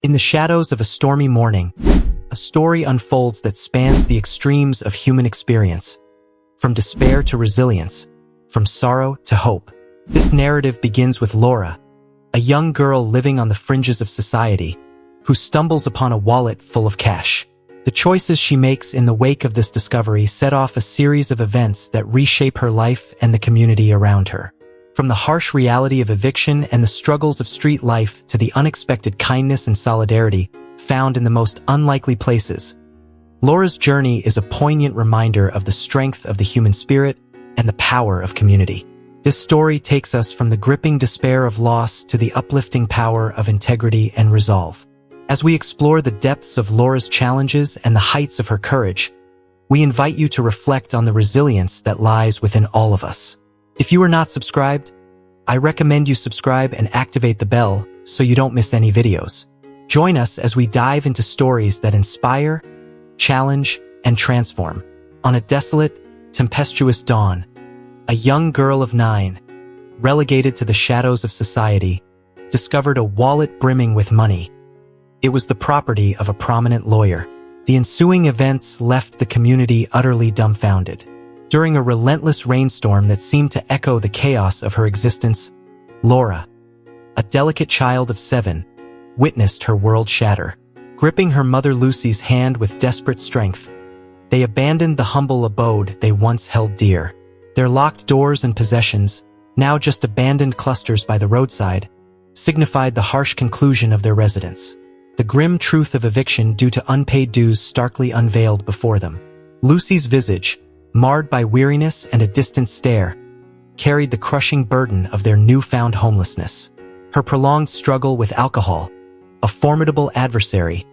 In the shadows of a stormy morning, a story unfolds that spans the extremes of human experience, from despair to resilience, from sorrow to hope. This narrative begins with Laura, a young girl living on the fringes of society, who stumbles upon a wallet full of cash. The choices she makes in the wake of this discovery set off a series of events that reshape her life and the community around her. From the harsh reality of eviction and the struggles of street life to the unexpected kindness and solidarity found in the most unlikely places, Laura's journey is a poignant reminder of the strength of the human spirit and the power of community. This story takes us from the gripping despair of loss to the uplifting power of integrity and resolve. As we explore the depths of Laura's challenges and the heights of her courage, we invite you to reflect on the resilience that lies within all of us. If you are not subscribed, I recommend you subscribe and activate the bell so you don't miss any videos. Join us as we dive into stories that inspire, challenge, and transform. On a desolate, tempestuous dawn, a young girl of 9, relegated to the shadows of society, discovered a wallet brimming with money. It was the property of a prominent lawyer. The ensuing events left the community utterly dumbfounded. During a relentless rainstorm that seemed to echo the chaos of her existence, Laura, a delicate child of 7, witnessed her world shatter. Gripping her mother Lucy's hand with desperate strength, they abandoned the humble abode they once held dear. Their locked doors and possessions, now just abandoned clusters by the roadside, signified the harsh conclusion of their residence. The grim truth of eviction due to unpaid dues starkly unveiled before them. Lucy's visage, marred by weariness and a distant stare, carried the crushing burden of their newfound homelessness. Her prolonged struggle with alcohol, a formidable adversary,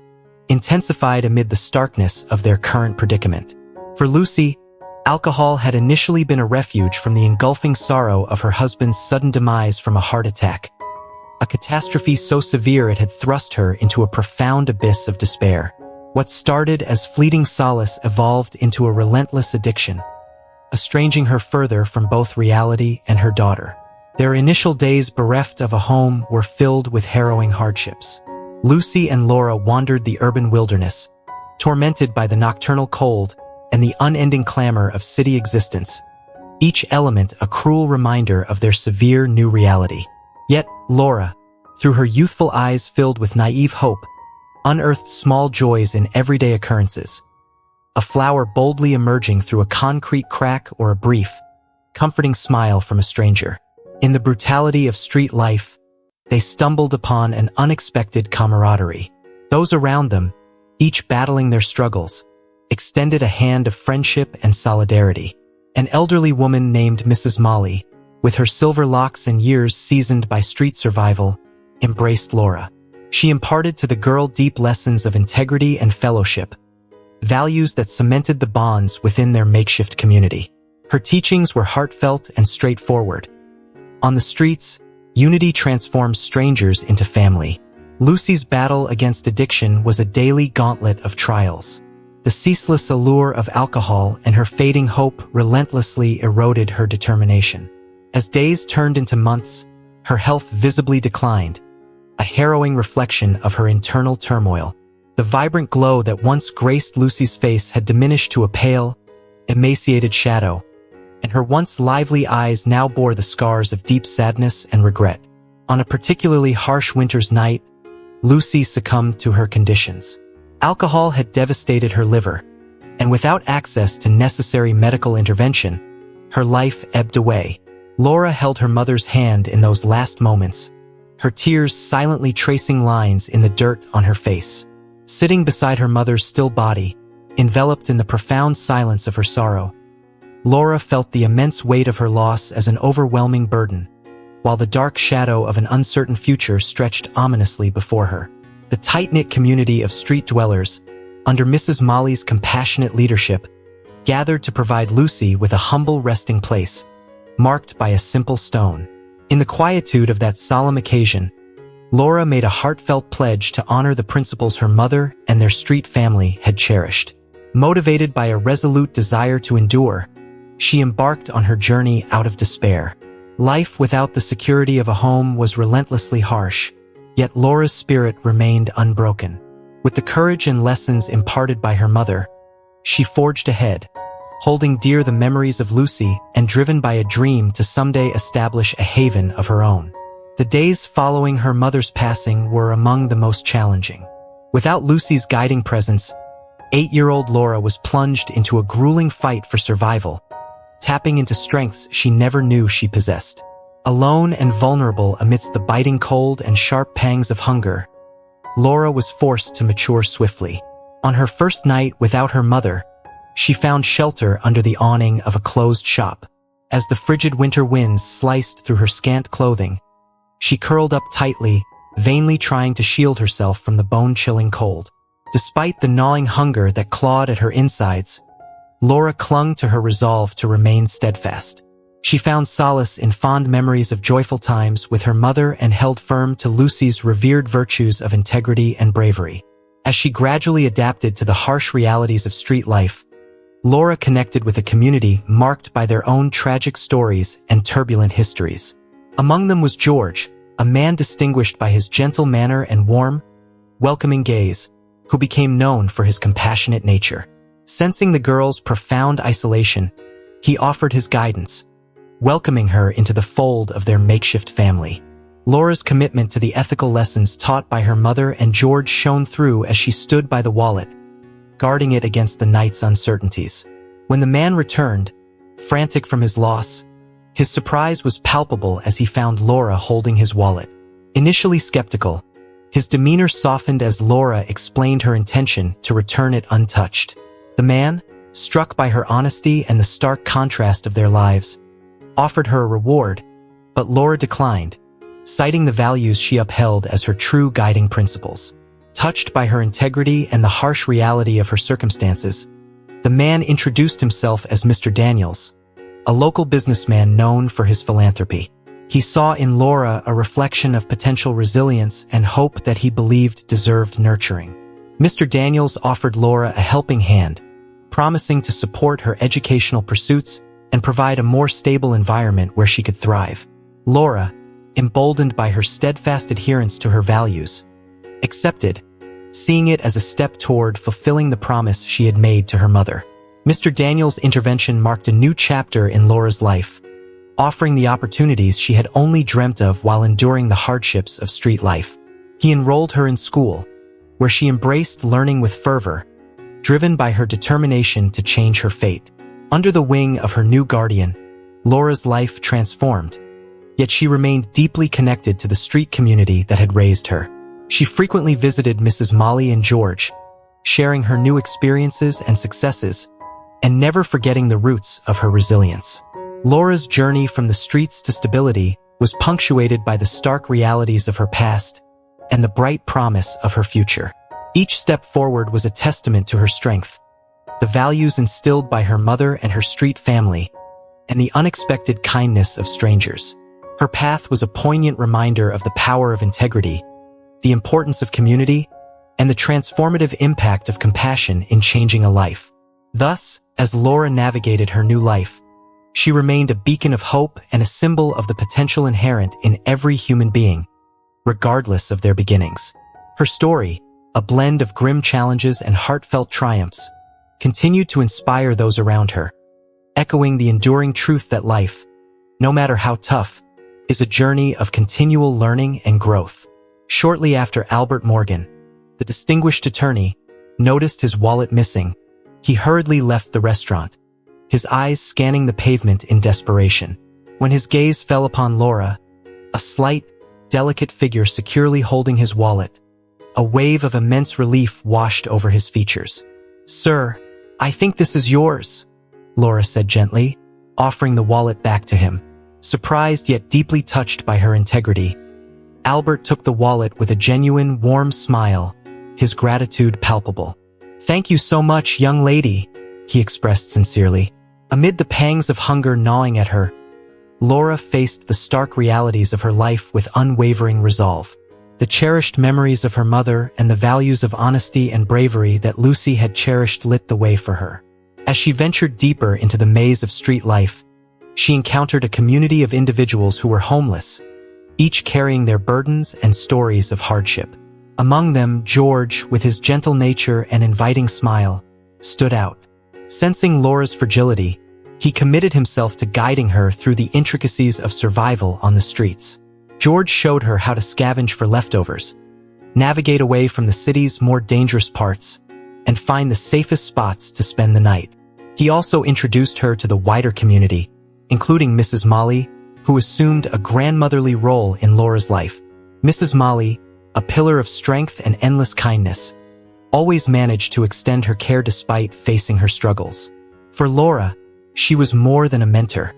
intensified amid the starkness of their current predicament. For Lucy, alcohol had initially been a refuge from the engulfing sorrow of her husband's sudden demise from a heart attack, a catastrophe so severe it had thrust her into a profound abyss of despair. What started as fleeting solace evolved into a relentless addiction, estranging her further from both reality and her daughter. Their initial days bereft of a home were filled with harrowing hardships. Lucy and Laura wandered the urban wilderness, tormented by the nocturnal cold and the unending clamor of city existence, each element a cruel reminder of their severe new reality. Yet Laura, through her youthful eyes filled with naive hope, unearthed small joys in everyday occurrences. A flower boldly emerging through a concrete crack or a brief, comforting smile from a stranger. In the brutality of street life, they stumbled upon an unexpected camaraderie. Those around them, each battling their struggles, extended a hand of friendship and solidarity. An elderly woman named Mrs. Molly, with her silver locks and years seasoned by street survival, embraced Laura. She imparted to the girl deep lessons of integrity and fellowship, values that cemented the bonds within their makeshift community. Her teachings were heartfelt and straightforward. On the streets, unity transformed strangers into family. Lucy's battle against addiction was a daily gauntlet of trials. The ceaseless allure of alcohol and her fading hope relentlessly eroded her determination. As days turned into months, her health visibly declined, a harrowing reflection of her internal turmoil. The vibrant glow that once graced Lucy's face had diminished to a pale, emaciated shadow, and her once lively eyes now bore the scars of deep sadness and regret. On a particularly harsh winter's night, Lucy succumbed to her conditions. Alcohol had devastated her liver, and without access to necessary medical intervention, her life ebbed away. Laura held her mother's hand in those last moments, her tears silently tracing lines in the dirt on her face. Sitting beside her mother's still body, enveloped in the profound silence of her sorrow, Laura felt the immense weight of her loss as an overwhelming burden, while the dark shadow of an uncertain future stretched ominously before her. The tight-knit community of street dwellers, under Mrs. Molly's compassionate leadership, gathered to provide Lucy with a humble resting place, marked by a simple stone. In the quietude of that solemn occasion, Laura made a heartfelt pledge to honor the principles her mother and their street family had cherished. Motivated by a resolute desire to endure, she embarked on her journey out of despair. Life without the security of a home was relentlessly harsh, Yet Laura's spirit remained unbroken. With the courage and lessons imparted by her mother, she forged ahead, holding dear the memories of Lucy and driven by a dream to someday establish a haven of her own. The days following her mother's passing were among the most challenging. Without Lucy's guiding presence, 8-year-old Laura was plunged into a grueling fight for survival, tapping into strengths she never knew she possessed. Alone and vulnerable amidst the biting cold and sharp pangs of hunger, Laura was forced to mature swiftly. On her first night without her mother, she found shelter under the awning of a closed shop. As the frigid winter winds sliced through her scant clothing, she curled up tightly, vainly trying to shield herself from the bone-chilling cold. Despite the gnawing hunger that clawed at her insides, Laura clung to her resolve to remain steadfast. She found solace in fond memories of joyful times with her mother and held firm to Lucy's revered virtues of integrity and bravery. As she gradually adapted to the harsh realities of street life, Laura connected with a community marked by their own tragic stories and turbulent histories. Among them was George, a man distinguished by his gentle manner and warm, welcoming gaze, who became known for his compassionate nature. Sensing the girl's profound isolation, he offered his guidance, welcoming her into the fold of their makeshift family. Laura's commitment to the ethical lessons taught by her mother and George shone through as she stood by the wallet, guarding it against the night's uncertainties. When the man returned, frantic from his loss, his surprise was palpable as he found Laura holding his wallet. Initially skeptical, his demeanor softened as Laura explained her intention to return it untouched. The man, struck by her honesty and the stark contrast of their lives, offered her a reward, but Laura declined, citing the values she upheld as her true guiding principles. Touched by her integrity and the harsh reality of her circumstances, the man introduced himself as Mr. Daniels, a local businessman known for his philanthropy. He saw in Laura a reflection of potential resilience and hope that he believed deserved nurturing. Mr. Daniels offered Laura a helping hand, promising to support her educational pursuits and provide a more stable environment where she could thrive. Laura, emboldened by her steadfast adherence to her values, accepted, seeing it as a step toward fulfilling the promise she had made to her mother. Mr. Daniels' intervention marked a new chapter in Laura's life, offering the opportunities she had only dreamt of while enduring the hardships of street life. He enrolled her in school, where she embraced learning with fervor, driven by her determination to change her fate. Under the wing of her new guardian, Laura's life transformed, yet she remained deeply connected to the street community that had raised her. She frequently visited Mrs. Molly and George, sharing her new experiences and successes, and never forgetting the roots of her resilience. Laura's journey from the streets to stability was punctuated by the stark realities of her past and the bright promise of her future. Each step forward was a testament to her strength, the values instilled by her mother and her street family, and the unexpected kindness of strangers. Her path was a poignant reminder of the power of integrity, the importance of community, and the transformative impact of compassion in changing a life. Thus, as Laura navigated her new life, she remained a beacon of hope and a symbol of the potential inherent in every human being, regardless of their beginnings. Her story, a blend of grim challenges and heartfelt triumphs, continued to inspire those around her, echoing the enduring truth that life, no matter how tough, is a journey of continual learning and growth. Shortly after Albert Morgan, the distinguished attorney, noticed his wallet missing, he hurriedly left the restaurant, his eyes scanning the pavement in desperation. When his gaze fell upon Laura, a slight, delicate figure securely holding his wallet, a wave of immense relief washed over his features. "Sir, I think this is yours," Laura said gently, offering the wallet back to him. Surprised yet deeply touched by her integrity, Albert took the wallet with a genuine, warm smile, his gratitude palpable. "Thank you so much, young lady," he expressed sincerely. Amid the pangs of hunger gnawing at her, Laura faced the stark realities of her life with unwavering resolve. The cherished memories of her mother and the values of honesty and bravery that Lucy had cherished lit the way for her. As she ventured deeper into the maze of street life, she encountered a community of individuals who were homeless, each carrying their burdens and stories of hardship. Among them, George, with his gentle nature and inviting smile, stood out. Sensing Laura's fragility, he committed himself to guiding her through the intricacies of survival on the streets. George showed her how to scavenge for leftovers, navigate away from the city's more dangerous parts, and find the safest spots to spend the night. He also introduced her to the wider community, including Mrs. Molly, who assumed a grandmotherly role in Laura's life. Mrs. Molly, a pillar of strength and endless kindness, always managed to extend her care despite facing her struggles. For Laura, she was more than a mentor.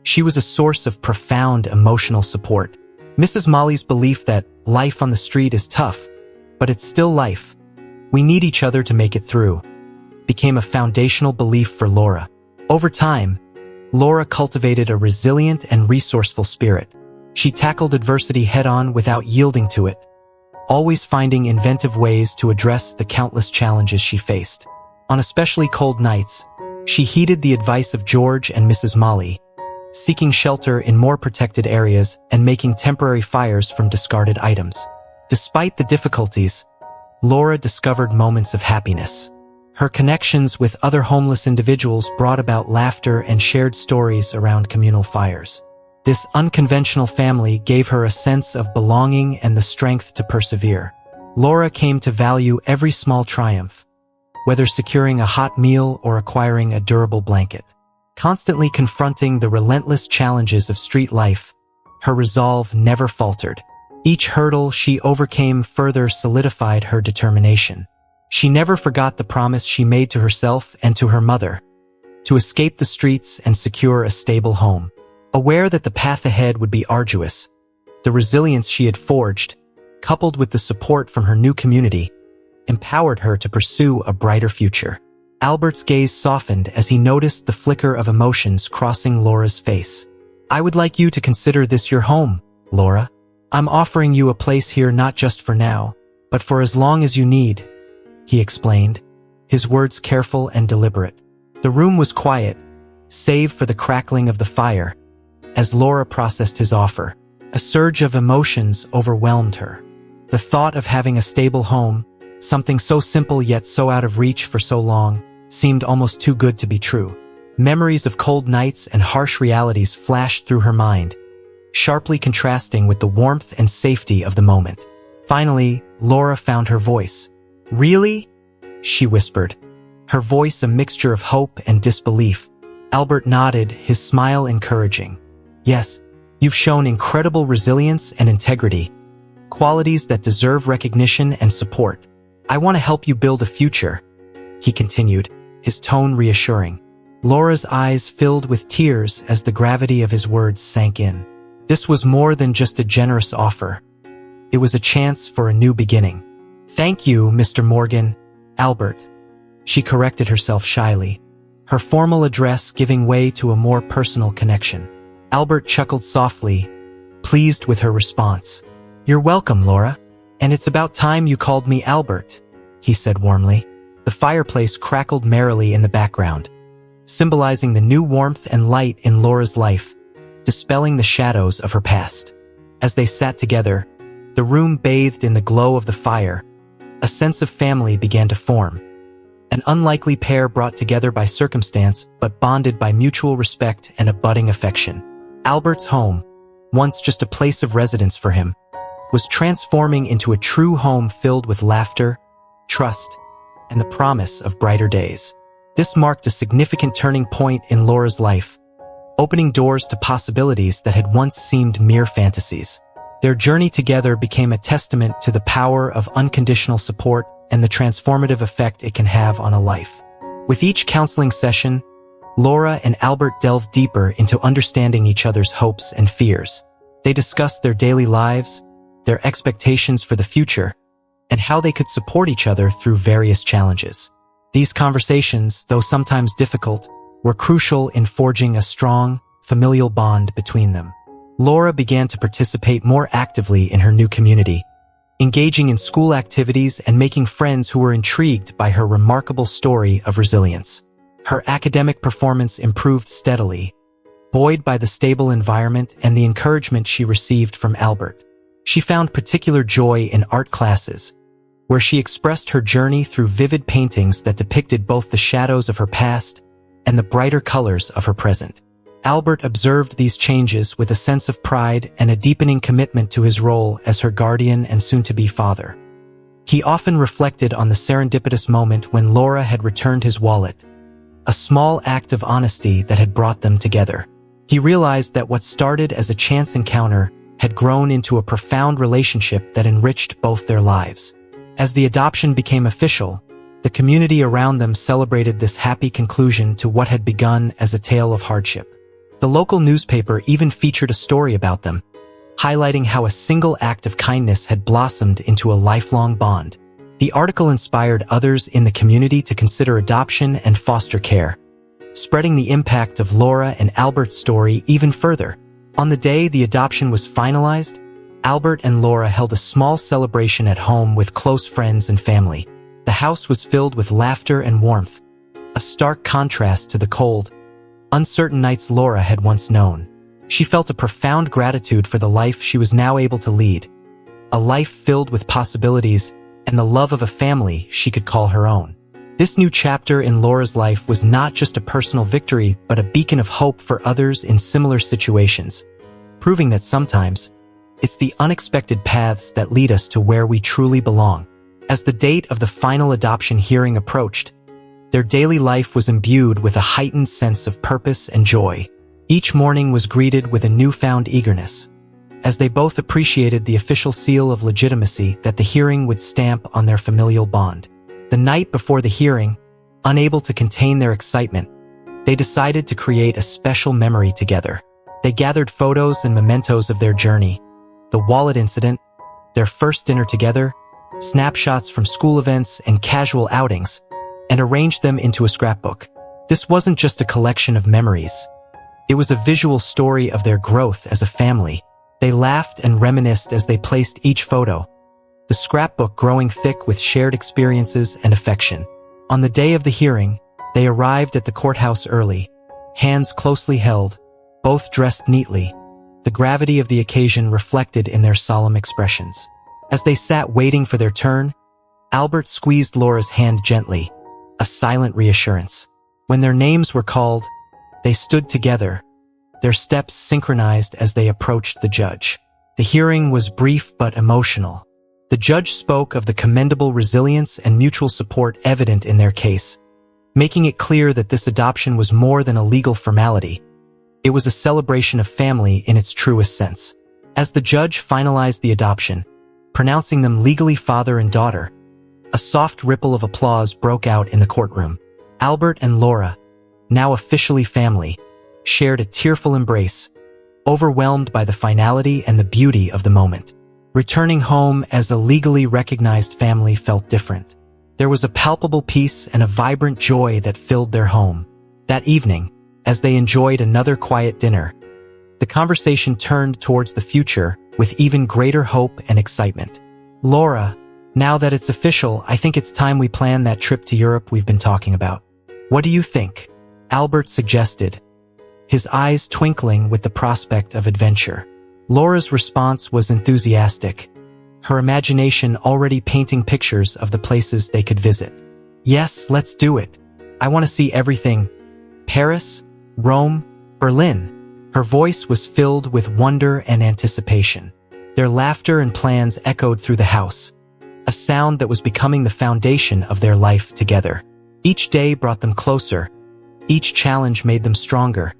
She was a source of profound emotional support. Mrs. Molly's belief that life on the street is tough, but it's still life. We need each other to make it through, became a foundational belief for Laura. Over time, Laura cultivated a resilient and resourceful spirit. She tackled adversity head-on without yielding to it, always finding inventive ways to address the countless challenges she faced. On especially cold nights, she heeded the advice of George and Mrs. Molly, seeking shelter in more protected areas and making temporary fires from discarded items. Despite the difficulties, Laura discovered moments of happiness. Her connections with other homeless individuals brought about laughter and shared stories around communal fires. This unconventional family gave her a sense of belonging and the strength to persevere. Laura came to value every small triumph, whether securing a hot meal or acquiring a durable blanket. Constantly confronting the relentless challenges of street life, her resolve never faltered. Each hurdle she overcame further solidified her determination. She never forgot the promise she made to herself and to her mother, to escape the streets and secure a stable home. Aware that the path ahead would be arduous, the resilience she had forged, coupled with the support from her new community, empowered her to pursue a brighter future. Albert's gaze softened as he noticed the flicker of emotions crossing Laura's face. "I would like you to consider this your home, Laura. I'm offering you a place here not just for now, but for as long as you need," he explained, his words careful and deliberate. The room was quiet, save for the crackling of the fire, as Laura processed his offer. A surge of emotions overwhelmed her. The thought of having a stable home, something so simple yet so out of reach for so long, seemed almost too good to be true. Memories of cold nights and harsh realities flashed through her mind, sharply contrasting with the warmth and safety of the moment. Finally, Laura found her voice. "Really?" she whispered, her voice a mixture of hope and disbelief. Albert nodded, his smile encouraging. "Yes, you've shown incredible resilience and integrity, qualities that deserve recognition and support. I want to help you build a future," he continued, his tone reassuring. Laura's eyes filled with tears as the gravity of his words sank in. This was more than just a generous offer. It was a chance for a new beginning. "Thank you, Mr. Morgan, Albert," she corrected herself shyly, her formal address giving way to a more personal connection. Albert chuckled softly, pleased with her response. "You're welcome, Laura. And it's about time you called me Albert," he said warmly. The fireplace crackled merrily in the background, symbolizing the new warmth and light in Laura's life, dispelling the shadows of her past. As they sat together, the room bathed in the glow of the fire, a sense of family began to form. An unlikely pair brought together by circumstance but bonded by mutual respect and a budding affection. Albert's home, once just a place of residence for him, was transforming into a true home filled with laughter, trust, and the promise of brighter days. This marked a significant turning point in Laura's life, opening doors to possibilities that had once seemed mere fantasies. Their journey together became a testament to the power of unconditional support and the transformative effect it can have on a life. With each counseling session, Laura and Albert delved deeper into understanding each other's hopes and fears. They discussed their daily lives, their expectations for the future, and how they could support each other through various challenges. These conversations, though sometimes difficult, were crucial in forging a strong, familial bond between them. Laura began to participate more actively in her new community, engaging in school activities and making friends who were intrigued by her remarkable story of resilience. Her academic performance improved steadily, buoyed by the stable environment and the encouragement she received from Albert. She found particular joy in art classes, where she expressed her journey through vivid paintings that depicted both the shadows of her past and the brighter colors of her present. Albert observed these changes with a sense of pride and a deepening commitment to his role as her guardian and soon-to-be father. He often reflected on the serendipitous moment when Laura had returned his wallet, a small act of honesty that had brought them together. He realized that what started as a chance encounter had grown into a profound relationship that enriched both their lives. As the adoption became official, the community around them celebrated this happy conclusion to what had begun as a tale of hardship. The local newspaper even featured a story about them, highlighting how a single act of kindness had blossomed into a lifelong bond. The article inspired others in the community to consider adoption and foster care, spreading the impact of Laura and Albert's story even further. On the day the adoption was finalized, Albert and Laura held a small celebration at home with close friends and family. The house was filled with laughter and warmth, a stark contrast to the cold, uncertain nights Laura had once known. She felt a profound gratitude for the life she was now able to lead, a life filled with possibilities and the love of a family she could call her own. This new chapter in Laura's life was not just a personal victory, but a beacon of hope for others in similar situations, proving that sometimes it's the unexpected paths that lead us to where we truly belong. As the date of the final adoption hearing approached, their daily life was imbued with a heightened sense of purpose and joy. Each morning was greeted with a newfound eagerness, as they both appreciated the official seal of legitimacy that the hearing would stamp on their familial bond. The night before the hearing, unable to contain their excitement, they decided to create a special memory together. They gathered photos and mementos of their journey, the wallet incident, their first dinner together, snapshots from school events and casual outings, and arranged them into a scrapbook. This wasn't just a collection of memories. It was a visual story of their growth as a family. They laughed and reminisced as they placed each photo, the scrapbook growing thick with shared experiences and affection. On the day of the hearing, they arrived at the courthouse early, hands closely held, both dressed neatly, the gravity of the occasion reflected in their solemn expressions. As they sat waiting for their turn, Albert squeezed Laura's hand gently, a silent reassurance. When their names were called, they stood together, their steps synchronized as they approached the judge. The hearing was brief but emotional. The judge spoke of the commendable resilience and mutual support evident in their case, making it clear that this adoption was more than a legal formality. It was a celebration of family in its truest sense. As the judge finalized the adoption, pronouncing them legally father and daughter, a soft ripple of applause broke out in the courtroom. Albert and Laura, now officially family, shared a tearful embrace, overwhelmed by the finality and the beauty of the moment. Returning home as a legally recognized family felt different. There was a palpable peace and a vibrant joy that filled their home. That evening, as they enjoyed another quiet dinner, the conversation turned towards the future with even greater hope and excitement. Laura, now that it's official, I think it's time we plan that trip to Europe we've been talking about. What do you think? Albert suggested, his eyes twinkling with the prospect of adventure. Laura's response was enthusiastic, her imagination already painting pictures of the places they could visit. Yes, let's do it. I want to see everything. Paris, Rome, Berlin. Her voice was filled with wonder and anticipation. Their laughter and plans echoed through the house, a sound that was becoming the foundation of their life together. Each day brought them closer, each challenge made them stronger,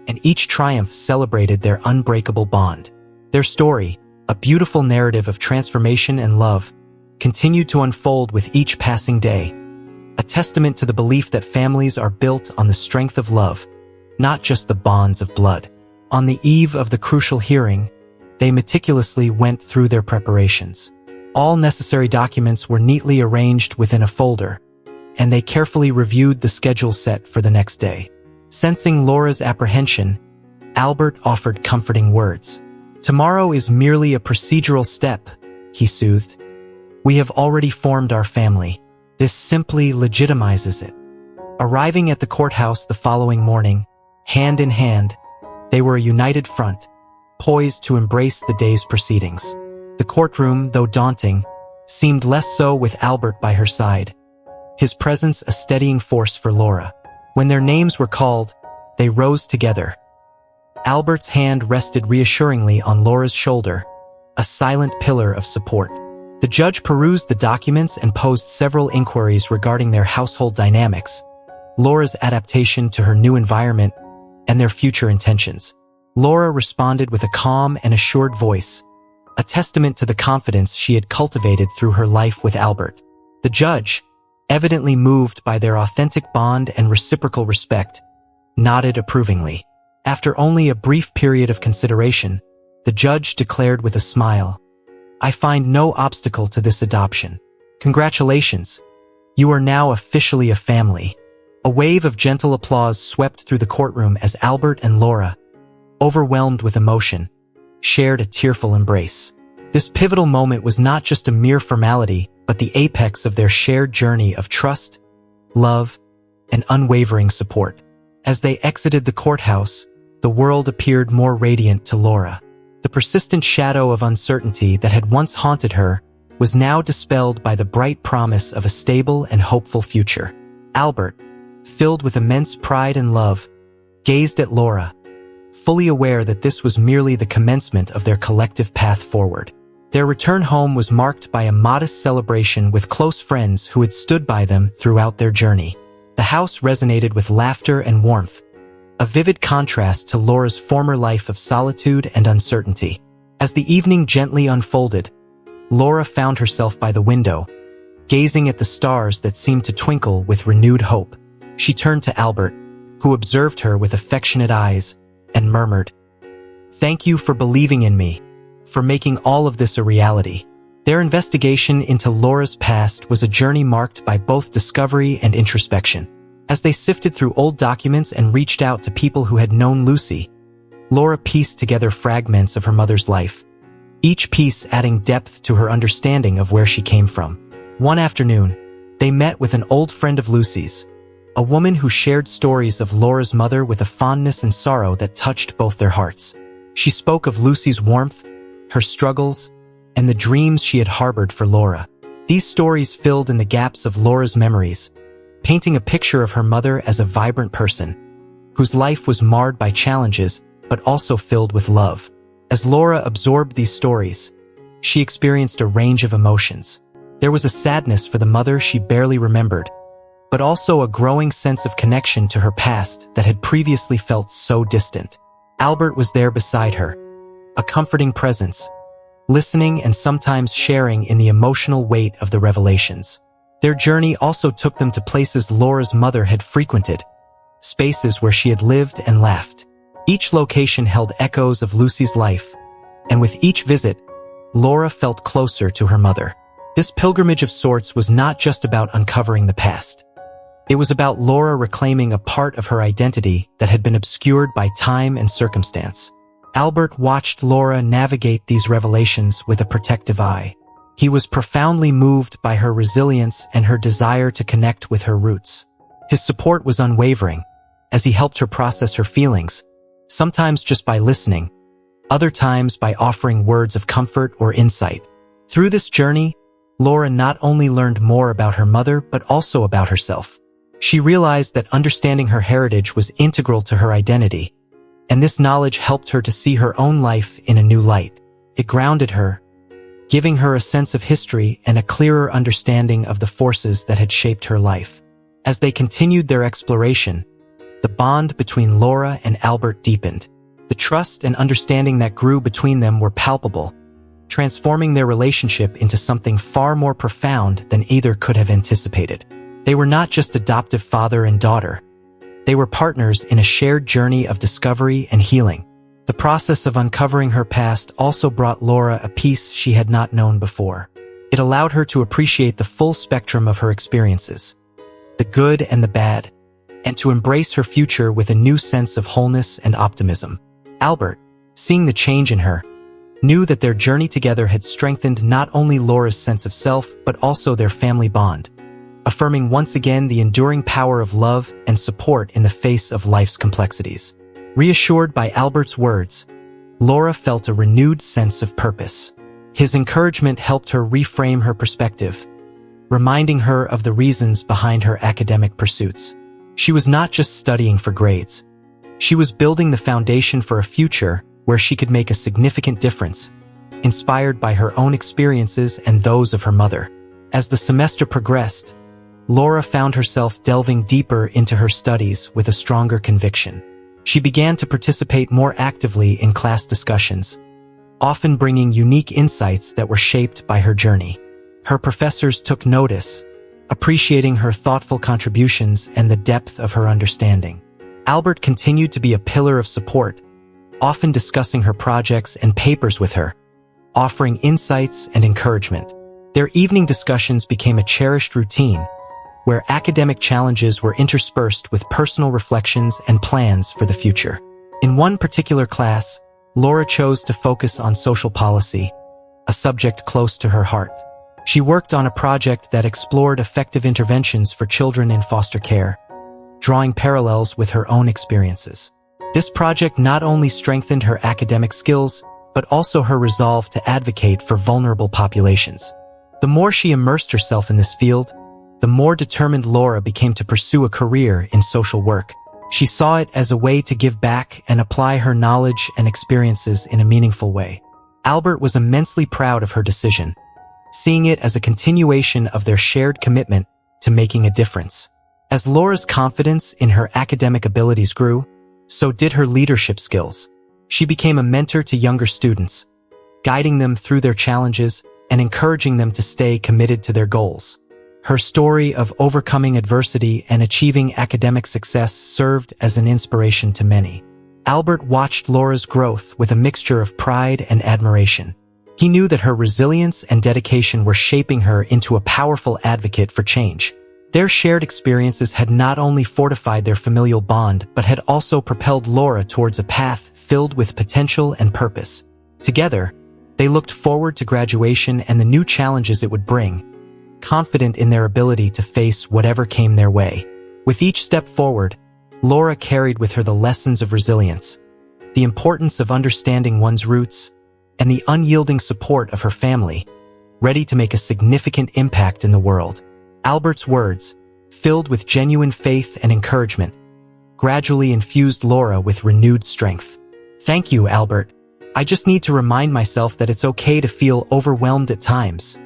and each triumph celebrated their unbreakable bond. Their story, a beautiful narrative of transformation and love, continued to unfold with each passing day, a testament to the belief that families are built on the strength of love, not just the bonds of blood. On the eve of the crucial hearing, they meticulously went through their preparations. All necessary documents were neatly arranged within a folder, and they carefully reviewed the schedule set for the next day. Sensing Laura's apprehension, Albert offered comforting words. Tomorrow is merely a procedural step, he soothed. We have already formed our family. This simply legitimizes it. Arriving at the courthouse the following morning, hand in hand, They were a united front, poised to embrace the day's proceedings. The courtroom, though daunting, seemed less so with Albert by her side, his presence a steadying force for Laura. When their names were called, they rose together. Albert's hand rested reassuringly on Laura's shoulder, a silent pillar of support. The judge perused the documents and posed several inquiries regarding their household dynamics, Laura's adaptation to her new environment, and their future intentions. Laura responded with a calm and assured voice, a testament to the confidence she had cultivated through her life with Albert. The judge, evidently moved by their authentic bond and reciprocal respect, nodded approvingly. After only a brief period of consideration, the judge declared with a smile, "I find no obstacle to this adoption. Congratulations. You are now officially a family." A wave of gentle applause swept through the courtroom as Albert and Laura, overwhelmed with emotion, shared a tearful embrace. This pivotal moment was not just a mere formality, but the apex of their shared journey of trust, love, and unwavering support. As they exited the courthouse, the world appeared more radiant to Laura. The persistent shadow of uncertainty that had once haunted her was now dispelled by the bright promise of a stable and hopeful future. Albert, filled with immense pride and love, gazed at Laura, fully aware that this was merely the commencement of their collective path forward. Their return home was marked by a modest celebration with close friends who had stood by them throughout their journey. The house resonated with laughter and warmth, a vivid contrast to Laura's former life of solitude and uncertainty. As the evening gently unfolded, Laura found herself by the window, gazing at the stars that seemed to twinkle with renewed hope. She turned to Albert, who observed her with affectionate eyes, and murmured, "Thank you for believing in me, for making all of this a reality." Their investigation into Laura's past was a journey marked by both discovery and introspection. As they sifted through old documents and reached out to people who had known Lucy, Laura pieced together fragments of her mother's life, each piece adding depth to her understanding of where she came from. One afternoon, they met with an old friend of Lucy's, a woman who shared stories of Laura's mother with a fondness and sorrow that touched both their hearts. She spoke of Lucy's warmth, her struggles, and the dreams she had harbored for Laura. These stories filled in the gaps of Laura's memories, painting a picture of her mother as a vibrant person, whose life was marred by challenges but also filled with love. As Laura absorbed these stories, she experienced a range of emotions. There was a sadness for the mother she barely remembered, but also a growing sense of connection to her past that had previously felt so distant. Albert was there beside her, a comforting presence, listening and sometimes sharing in the emotional weight of the revelations. Their journey also took them to places Laura's mother had frequented, spaces where she had lived and laughed. Each location held echoes of Lucy's life, and with each visit, Laura felt closer to her mother. This pilgrimage of sorts was not just about uncovering the past. It was about Laura reclaiming a part of her identity that had been obscured by time and circumstance. Albert watched Laura navigate these revelations with a protective eye. He was profoundly moved by her resilience and her desire to connect with her roots. His support was unwavering, as he helped her process her feelings, sometimes just by listening, other times by offering words of comfort or insight. Through this journey, Laura not only learned more about her mother but also about herself. She realized that understanding her heritage was integral to her identity, and this knowledge helped her to see her own life in a new light. It grounded her, giving her a sense of history and a clearer understanding of the forces that had shaped her life. As they continued their exploration, the bond between Laura and Albert deepened. The trust and understanding that grew between them were palpable, transforming their relationship into something far more profound than either could have anticipated. They were not just adoptive father and daughter. They were partners in a shared journey of discovery and healing. The process of uncovering her past also brought Laura a peace she had not known before. It allowed her to appreciate the full spectrum of her experiences, the good and the bad, and to embrace her future with a new sense of wholeness and optimism. Albert, seeing the change in her, knew that their journey together had strengthened not only Laura's sense of self but also their family bond, affirming once again the enduring power of love and support in the face of life's complexities. Reassured by Albert's words, Laura felt a renewed sense of purpose. His encouragement helped her reframe her perspective, reminding her of the reasons behind her academic pursuits. She was not just studying for grades. She was building the foundation for a future where she could make a significant difference, inspired by her own experiences and those of her mother. As the semester progressed, Laura found herself delving deeper into her studies with a stronger conviction. She began to participate more actively in class discussions, often bringing unique insights that were shaped by her journey. Her professors took notice, appreciating her thoughtful contributions and the depth of her understanding. Albert continued to be a pillar of support, often discussing her projects and papers with her, offering insights and encouragement. Their evening discussions became a cherished routine, where academic challenges were interspersed with personal reflections and plans for the future. In one particular class, Laura chose to focus on social policy, a subject close to her heart. She worked on a project that explored effective interventions for children in foster care, drawing parallels with her own experiences. This project not only strengthened her academic skills, but also her resolve to advocate for vulnerable populations. The more she immersed herself in this field, the more determined Laura became to pursue a career in social work. She saw it as a way to give back and apply her knowledge and experiences in a meaningful way. Albert was immensely proud of her decision, seeing it as a continuation of their shared commitment to making a difference. As Laura's confidence in her academic abilities grew, so did her leadership skills. She became a mentor to younger students, guiding them through their challenges and encouraging them to stay committed to their goals. Her story of overcoming adversity and achieving academic success served as an inspiration to many. Albert watched Laura's growth with a mixture of pride and admiration. He knew that her resilience and dedication were shaping her into a powerful advocate for change. Their shared experiences had not only fortified their familial bond, but had also propelled Laura towards a path filled with potential and purpose. Together, they looked forward to graduation and the new challenges it would bring, confident in their ability to face whatever came their way. With each step forward, Laura carried with her the lessons of resilience, the importance of understanding one's roots, and the unyielding support of her family, ready to make a significant impact in the world. Albert's words, filled with genuine faith and encouragement, gradually infused Laura with renewed strength. "Thank you, Albert. I just need to remind myself that it's okay to feel overwhelmed at times,"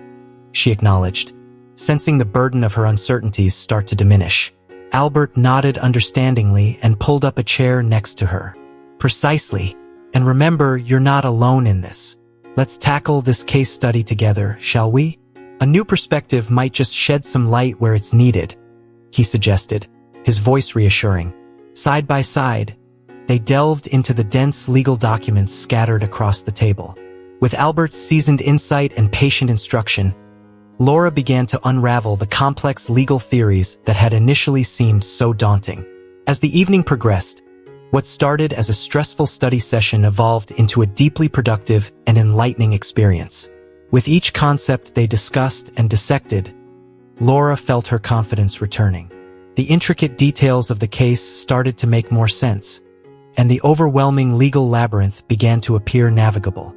she acknowledged, sensing the burden of her uncertainties start to diminish. Albert nodded understandingly and pulled up a chair next to her. "Precisely. And remember, you're not alone in this. Let's tackle this case study together, shall we? A new perspective might just shed some light where it's needed," he suggested, his voice reassuring. Side by side, they delved into the dense legal documents scattered across the table. With Albert's seasoned insight and patient instruction, Laura began to unravel the complex legal theories that had initially seemed so daunting. As the evening progressed, what started as a stressful study session evolved into a deeply productive and enlightening experience. With each concept they discussed and dissected, Laura felt her confidence returning. The intricate details of the case started to make more sense, and the overwhelming legal labyrinth began to appear navigable.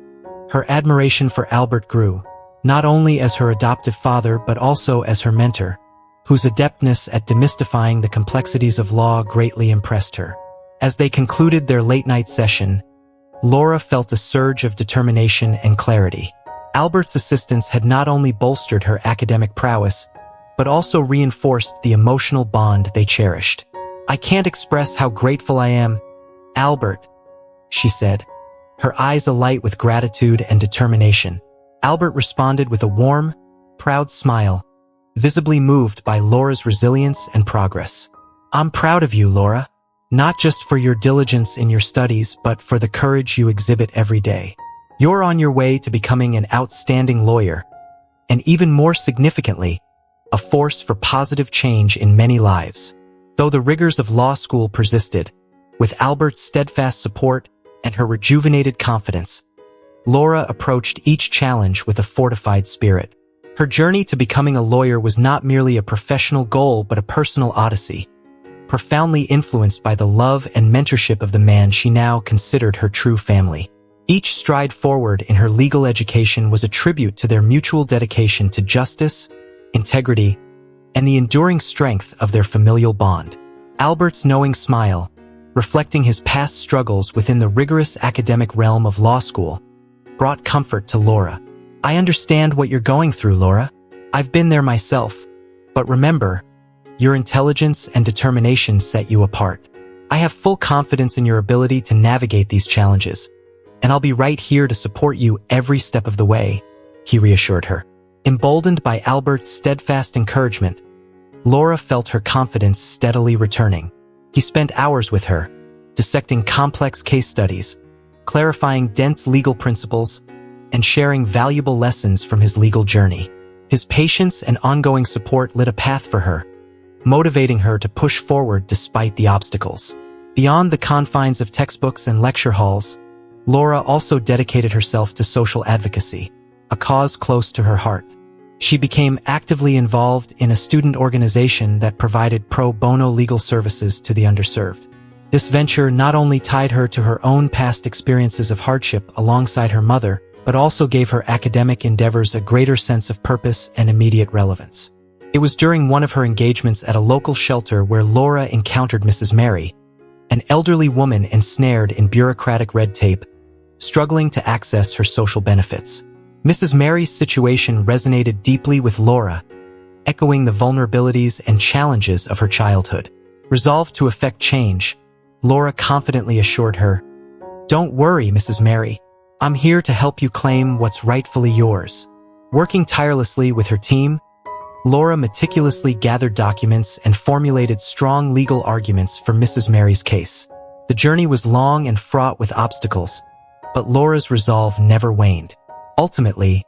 Her admiration for Albert grew, not only as her adoptive father but also as her mentor, whose adeptness at demystifying the complexities of law greatly impressed her. As they concluded their late-night session, Laura felt a surge of determination and clarity. Albert's assistance had not only bolstered her academic prowess, but also reinforced the emotional bond they cherished. "I can't express how grateful I am, Albert," she said, her eyes alight with gratitude and determination. Albert responded with a warm, proud smile, visibly moved by Laura's resilience and progress. "I'm proud of you, Laura, not just for your diligence in your studies, but for the courage you exhibit every day. You're on your way to becoming an outstanding lawyer, and even more significantly, a force for positive change in many lives." Though the rigors of law school persisted, with Albert's steadfast support and her rejuvenated confidence, Laura approached each challenge with a fortified spirit. Her journey to becoming a lawyer was not merely a professional goal but a personal odyssey, profoundly influenced by the love and mentorship of the man she now considered her true family. Each stride forward in her legal education was a tribute to their mutual dedication to justice, integrity, and the enduring strength of their familial bond. Albert's knowing smile, reflecting his past struggles within the rigorous academic realm of law school, brought comfort to Laura. "I understand what you're going through, Laura. I've been there myself. But remember, your intelligence and determination set you apart. I have full confidence in your ability to navigate these challenges, and I'll be right here to support you every step of the way," he reassured her. Emboldened by Albert's steadfast encouragement, Laura felt her confidence steadily returning. He spent hours with her, dissecting complex case studies, clarifying dense legal principles, and sharing valuable lessons from his legal journey. His patience and ongoing support lit a path for her, motivating her to push forward despite the obstacles. Beyond the confines of textbooks and lecture halls, Laura also dedicated herself to social advocacy, a cause close to her heart. She became actively involved in a student organization that provided pro bono legal services to the underserved. This venture not only tied her to her own past experiences of hardship alongside her mother, but also gave her academic endeavors a greater sense of purpose and immediate relevance. It was during one of her engagements at a local shelter where Laura encountered Mrs. Mary, an elderly woman ensnared in bureaucratic red tape, struggling to access her social benefits. Mrs. Mary's situation resonated deeply with Laura, echoing the vulnerabilities and challenges of her childhood. Resolved to effect change, Laura confidently assured her, "Don't worry, Mrs. Mary. I'm here to help you claim what's rightfully yours." Working tirelessly with her team, Laura meticulously gathered documents and formulated strong legal arguments for Mrs. Mary's case. The journey was long and fraught with obstacles, but Laura's resolve never waned. Ultimately,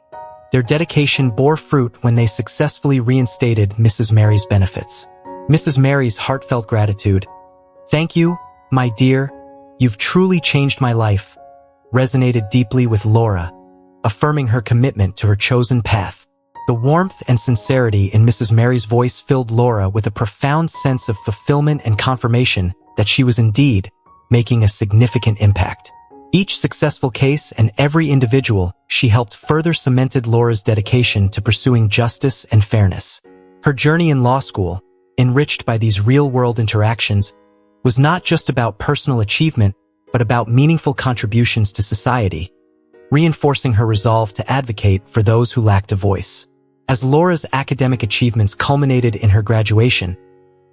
their dedication bore fruit when they successfully reinstated Mrs. Mary's benefits. Mrs. Mary's heartfelt gratitude, "Thank you, my dear, you've truly changed my life," resonated deeply with Laura, affirming her commitment to her chosen path. The warmth and sincerity in Mrs. Mary's voice filled Laura with a profound sense of fulfillment and confirmation that she was indeed making a significant impact. Each successful case and every individual she helped further cemented Laura's dedication to pursuing justice and fairness. Her journey in law school, enriched by these real-world interactions, was not just about personal achievement, but about meaningful contributions to society, reinforcing her resolve to advocate for those who lacked a voice. As Laura's academic achievements culminated in her graduation,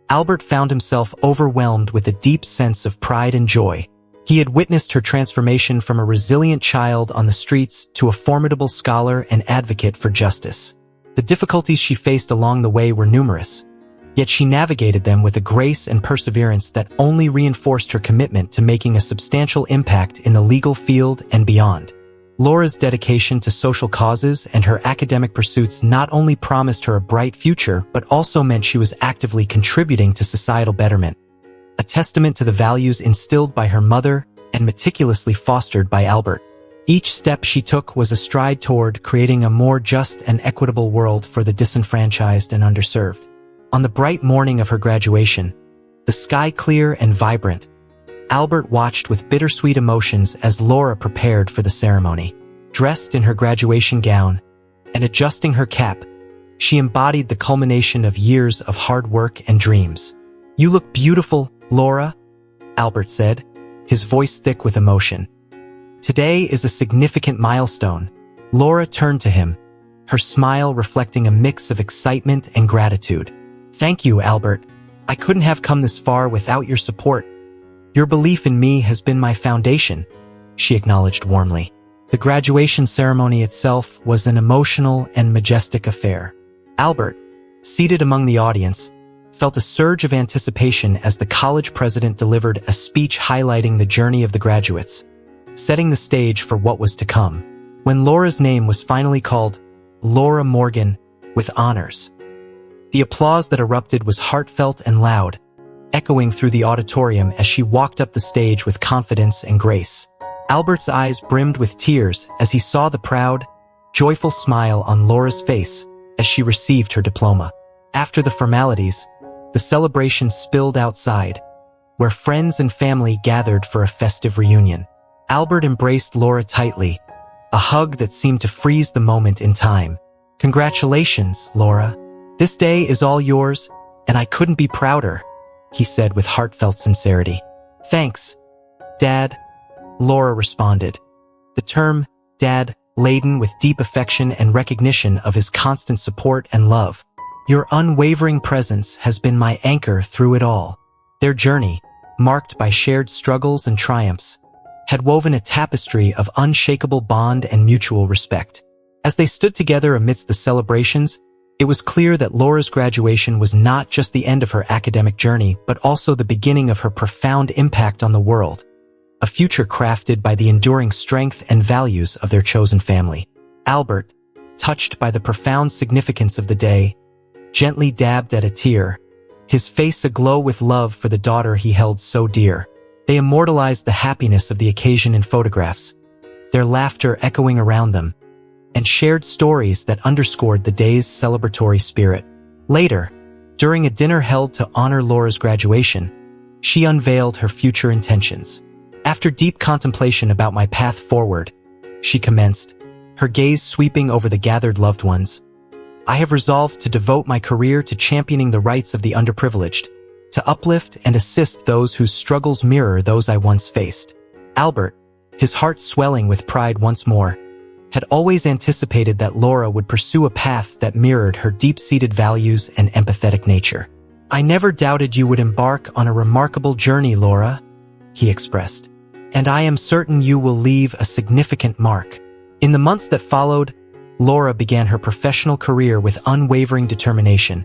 Albert found himself overwhelmed with a deep sense of pride and joy. He had witnessed her transformation from a resilient child on the streets to a formidable scholar and advocate for justice. The difficulties she faced along the way were numerous, yet she navigated them with a grace and perseverance that only reinforced her commitment to making a substantial impact in the legal field and beyond. Laura's dedication to social causes and her academic pursuits not only promised her a bright future, but also meant she was actively contributing to societal betterment, a testament to the values instilled by her mother and meticulously fostered by Albert. Each step she took was a stride toward creating a more just and equitable world for the disenfranchised and underserved. On the bright morning of her graduation, the sky clear and vibrant, Albert watched with bittersweet emotions as Laura prepared for the ceremony. Dressed in her graduation gown and adjusting her cap, she embodied the culmination of years of hard work and dreams. "You look beautiful, Laura," Albert said, his voice thick with emotion. "Today is a significant milestone." Laura turned to him, her smile reflecting a mix of excitement and gratitude. "Thank you, Albert. I couldn't have come this far without your support. Your belief in me has been my foundation," she acknowledged warmly. The graduation ceremony itself was an emotional and majestic affair. Albert, seated among the audience, felt a surge of anticipation as the college president delivered a speech highlighting the journey of the graduates, setting the stage for what was to come. When Laura's name was finally called, Laura Morgan, with honors, the applause that erupted was heartfelt and loud, echoing through the auditorium as she walked up the stage with confidence and grace. Albert's eyes brimmed with tears as he saw the proud, joyful smile on Laura's face as she received her diploma. After the formalities, the celebration spilled outside, where friends and family gathered for a festive reunion. Albert embraced Laura tightly, a hug that seemed to freeze the moment in time. "Congratulations, Laura. This day is all yours, and I couldn't be prouder," he said with heartfelt sincerity. "Thanks, Dad," Laura responded, the term Dad laden with deep affection and recognition of his constant support and love. "Your unwavering presence has been my anchor through it all." Their journey, marked by shared struggles and triumphs, had woven a tapestry of unshakable bond and mutual respect. As they stood together amidst the celebrations, it was clear that Laura's graduation was not just the end of her academic journey, but also the beginning of her profound impact on the world, a future crafted by the enduring strength and values of their chosen family. Albert, touched by the profound significance of the day, gently dabbed at a tear, his face aglow with love for the daughter he held so dear. They immortalized the happiness of the occasion in photographs, their laughter echoing around them, and shared stories that underscored the day's celebratory spirit. Later, during a dinner held to honor Laura's graduation, she unveiled her future intentions. "After deep contemplation about my path forward," she commenced, her gaze sweeping over the gathered loved ones, "I have resolved to devote my career to championing the rights of the underprivileged, to uplift and assist those whose struggles mirror those I once faced." Albert, his heart swelling with pride once more, had always anticipated that Laura would pursue a path that mirrored her deep-seated values and empathetic nature. "I never doubted you would embark on a remarkable journey, Laura," he expressed, "and I am certain you will leave a significant mark." In the months that followed, Laura began her professional career with unwavering determination,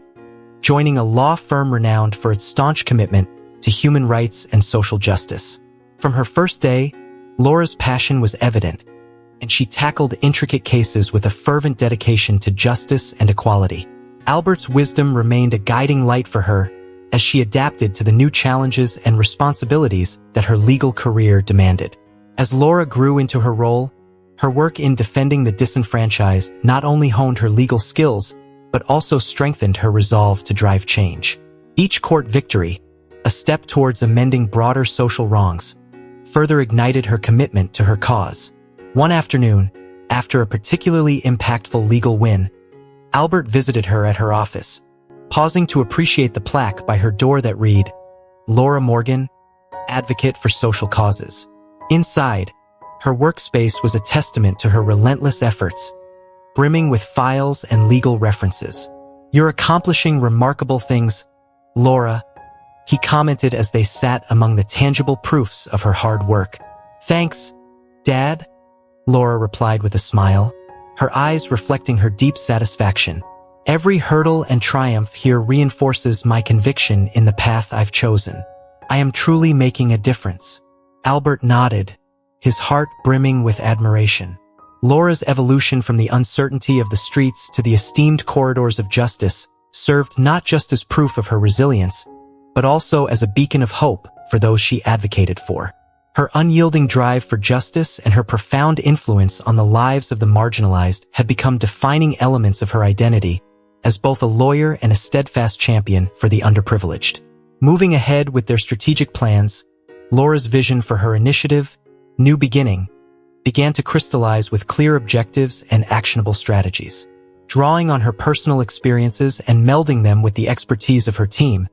joining a law firm renowned for its staunch commitment to human rights and social justice. From her first day, Laura's passion was evident, and she tackled intricate cases with a fervent dedication to justice and equality. Albert's wisdom remained a guiding light for her as she adapted to the new challenges and responsibilities that her legal career demanded. As Laura grew into her role, her work in defending the disenfranchised not only honed her legal skills, but also strengthened her resolve to drive change. Each court victory, a step towards amending broader social wrongs, further ignited her commitment to her cause. One afternoon, after a particularly impactful legal win, Albert visited her at her office, pausing to appreciate the plaque by her door that read, "Laura Morgan, Advocate for Social Causes." Inside, her workspace was a testament to her relentless efforts, brimming with files and legal references. "You're accomplishing remarkable things, Laura," he commented as they sat among the tangible proofs of her hard work. "Thanks, Dad," Laura replied with a smile, her eyes reflecting her deep satisfaction. "Every hurdle and triumph here reinforces my conviction in the path I've chosen. I am truly making a difference." Albert nodded, his heart brimming with admiration. Laura's evolution from the uncertainty of the streets to the esteemed corridors of justice served not just as proof of her resilience, but also as a beacon of hope for those she advocated for. Her unyielding drive for justice and her profound influence on the lives of the marginalized had become defining elements of her identity as both a lawyer and a steadfast champion for the underprivileged. Moving ahead with their strategic plans, Laura's vision for her initiative, New Beginning, began to crystallize with clear objectives and actionable strategies. Drawing on her personal experiences and melding them with the expertise of her team,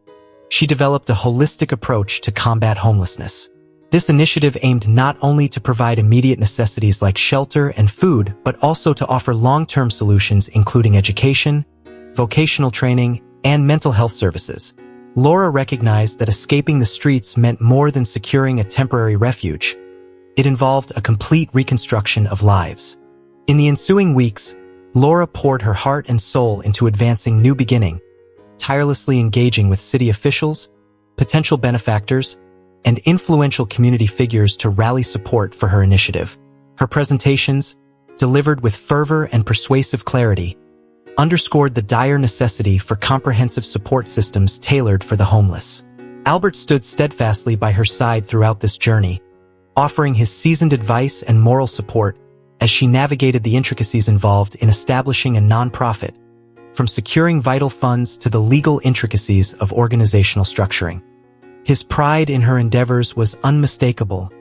she developed a holistic approach to combat homelessness. This initiative aimed not only to provide immediate necessities like shelter and food, but also to offer long-term solutions including education, vocational training, and mental health services. Laura recognized that escaping the streets meant more than securing a temporary refuge. It involved a complete reconstruction of lives. In the ensuing weeks, Laura poured her heart and soul into advancing New Beginning, tirelessly engaging with city officials, potential benefactors, and influential community figures to rally support for her initiative. Her presentations, delivered with fervor and persuasive clarity, underscored the dire necessity for comprehensive support systems tailored for the homeless. Albert stood steadfastly by her side throughout this journey, offering his seasoned advice and moral support as she navigated the intricacies involved in establishing a nonprofit from securing vital funds to the legal intricacies of organizational structuring. His pride in her endeavors was unmistakable,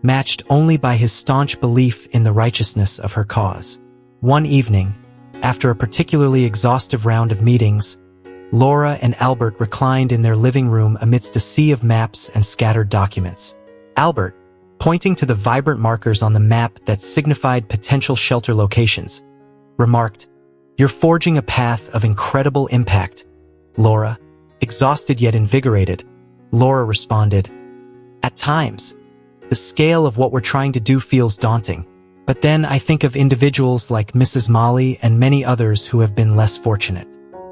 matched only by his staunch belief in the righteousness of her cause. One evening, after a particularly exhaustive round of meetings, Laura and Albert reclined in their living room amidst a sea of maps and scattered documents. Albert, pointing to the vibrant markers on the map that signified potential shelter locations, remarked, "You're forging a path of incredible impact, Laura." Exhausted yet invigorated, Laura responded, "At times, the scale of what we're trying to do feels daunting. But then I think of individuals like Mrs. Molly and many others who have been less fortunate.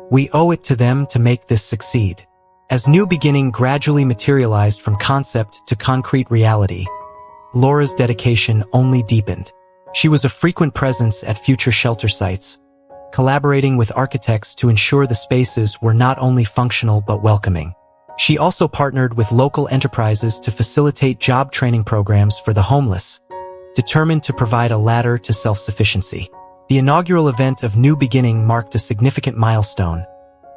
We owe it to them to make this succeed." As New Beginning gradually materialized from concept to concrete reality, Laura's dedication only deepened. She was a frequent presence at future shelter sites, collaborating with architects to ensure the spaces were not only functional but welcoming. She also partnered with local enterprises to facilitate job training programs for the homeless, determined to provide a ladder to self-sufficiency. The inaugural event of New Beginning marked a significant milestone,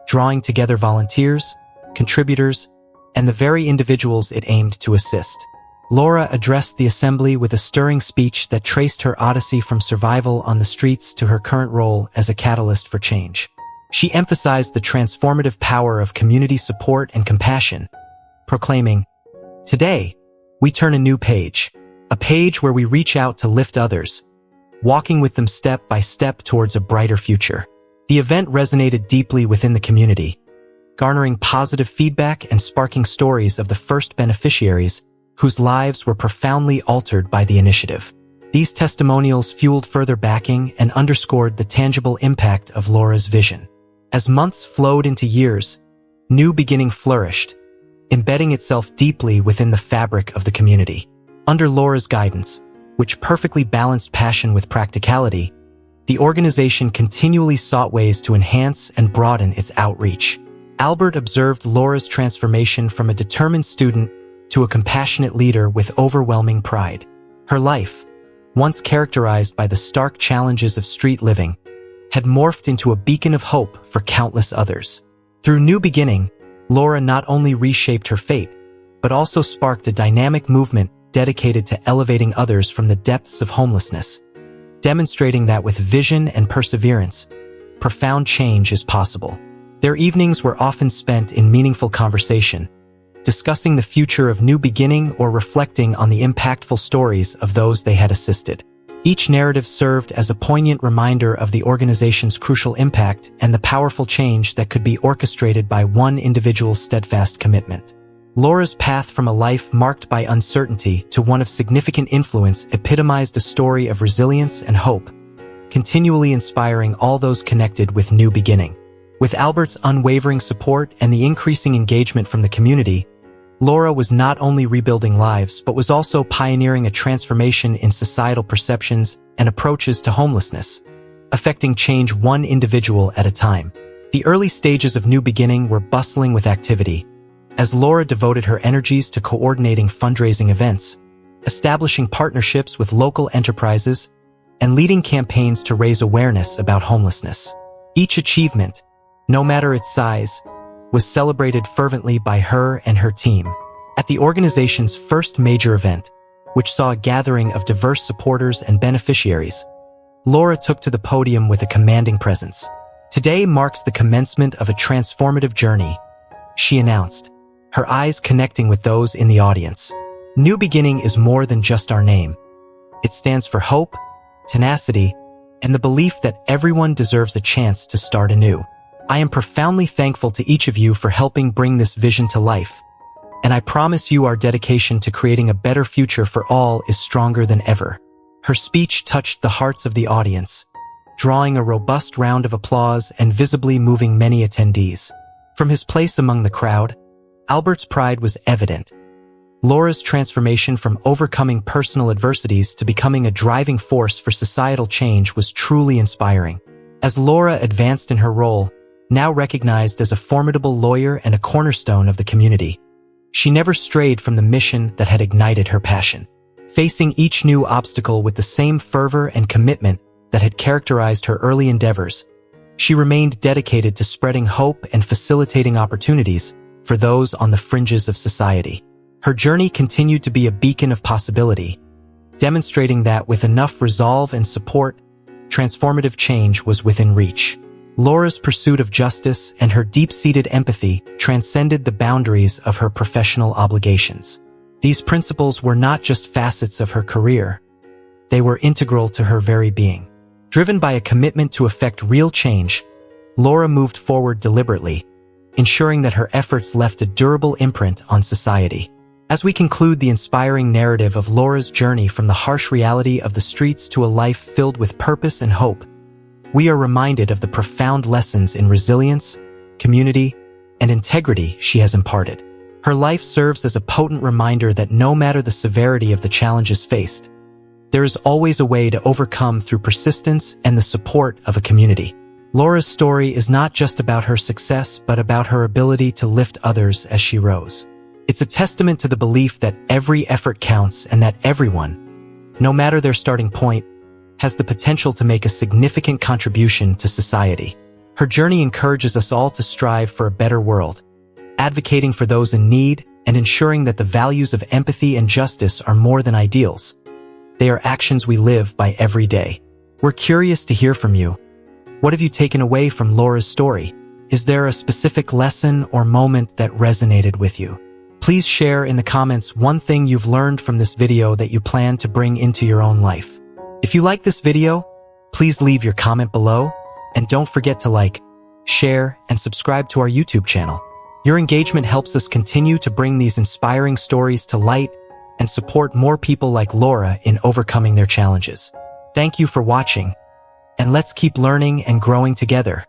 drawing together volunteers, contributors, and the very individuals it aimed to assist. Laura addressed the assembly with a stirring speech that traced her odyssey from survival on the streets to her current role as a catalyst for change. She emphasized the transformative power of community support and compassion, proclaiming, "Today, we turn a new page, a page where we reach out to lift others, walking with them step by step towards a brighter future." The event resonated deeply within the community, garnering positive feedback and sparking stories of the first beneficiaries whose lives were profoundly altered by the initiative. These testimonials fueled further backing and underscored the tangible impact of Laura's vision. As months flowed into years, New Beginning flourished, embedding itself deeply within the fabric of the community. Under Laura's guidance, which perfectly balanced passion with practicality, the organization continually sought ways to enhance and broaden its outreach. Albert observed Laura's transformation from a determined student to a compassionate leader with overwhelming pride. Her life, once characterized by the stark challenges of street living, had morphed into a beacon of hope for countless others. Through New Beginning, Laura not only reshaped her fate, but also sparked a dynamic movement dedicated to elevating others from the depths of homelessness, demonstrating that with vision and perseverance, profound change is possible. Their evenings were often spent in meaningful conversation, discussing the future of New Beginning or reflecting on the impactful stories of those they had assisted. Each narrative served as a poignant reminder of the organization's crucial impact and the powerful change that could be orchestrated by one individual's steadfast commitment. Laura's path from a life marked by uncertainty to one of significant influence epitomized a story of resilience and hope, continually inspiring all those connected with New Beginning. With Albert's unwavering support and the increasing engagement from the community, Laura was not only rebuilding lives but was also pioneering a transformation in societal perceptions and approaches to homelessness, affecting change one individual at a time. The early stages of New Beginning were bustling with activity, as Laura devoted her energies to coordinating fundraising events, establishing partnerships with local enterprises, and leading campaigns to raise awareness about homelessness. Each achievement, no matter its size, was celebrated fervently by her and her team. At the organization's first major event, which saw a gathering of diverse supporters and beneficiaries, Laura took to the podium with a commanding presence. "Today marks the commencement of a transformative journey," she announced, her eyes connecting with those in the audience. "New Beginning is more than just our name. It stands for hope, tenacity, and the belief that everyone deserves a chance to start anew. I am profoundly thankful to each of you for helping bring this vision to life, and I promise you our dedication to creating a better future for all is stronger than ever." Her speech touched the hearts of the audience, drawing a robust round of applause and visibly moving many attendees. From his place among the crowd, Albert's pride was evident. Laura's transformation from overcoming personal adversities to becoming a driving force for societal change was truly inspiring. As Laura advanced in her role, now recognized as a formidable lawyer and a cornerstone of the community, she never strayed from the mission that had ignited her passion. Facing each new obstacle with the same fervor and commitment that had characterized her early endeavors, she remained dedicated to spreading hope and facilitating opportunities for those on the fringes of society. Her journey continued to be a beacon of possibility, demonstrating that with enough resolve and support, transformative change was within reach. Laura's pursuit of justice and her deep-seated empathy transcended the boundaries of her professional obligations. These principles were not just facets of her career, they were integral to her very being. Driven by a commitment to effect real change, Laura moved forward deliberately, ensuring that her efforts left a durable imprint on society. As we conclude the inspiring narrative of Laura's journey from the harsh reality of the streets to a life filled with purpose and hope, we are reminded of the profound lessons in resilience, community, and integrity she has imparted. Her life serves as a potent reminder that no matter the severity of the challenges faced, there is always a way to overcome through persistence and the support of a community. Laura's story is not just about her success, but about her ability to lift others as she rose. It's a testament to the belief that every effort counts and that everyone, no matter their starting point, has the potential to make a significant contribution to society. Her journey encourages us all to strive for a better world, advocating for those in need and ensuring that the values of empathy and justice are more than ideals. They are actions we live by every day. We're curious to hear from you. What have you taken away from Laura's story? Is there a specific lesson or moment that resonated with you? Please share in the comments one thing you've learned from this video that you plan to bring into your own life. If you like this video, please leave your comment below, and don't forget to like, share, and subscribe to our YouTube channel. Your engagement helps us continue to bring these inspiring stories to light and support more people like Laura in overcoming their challenges. Thank you for watching, and let's keep learning and growing together.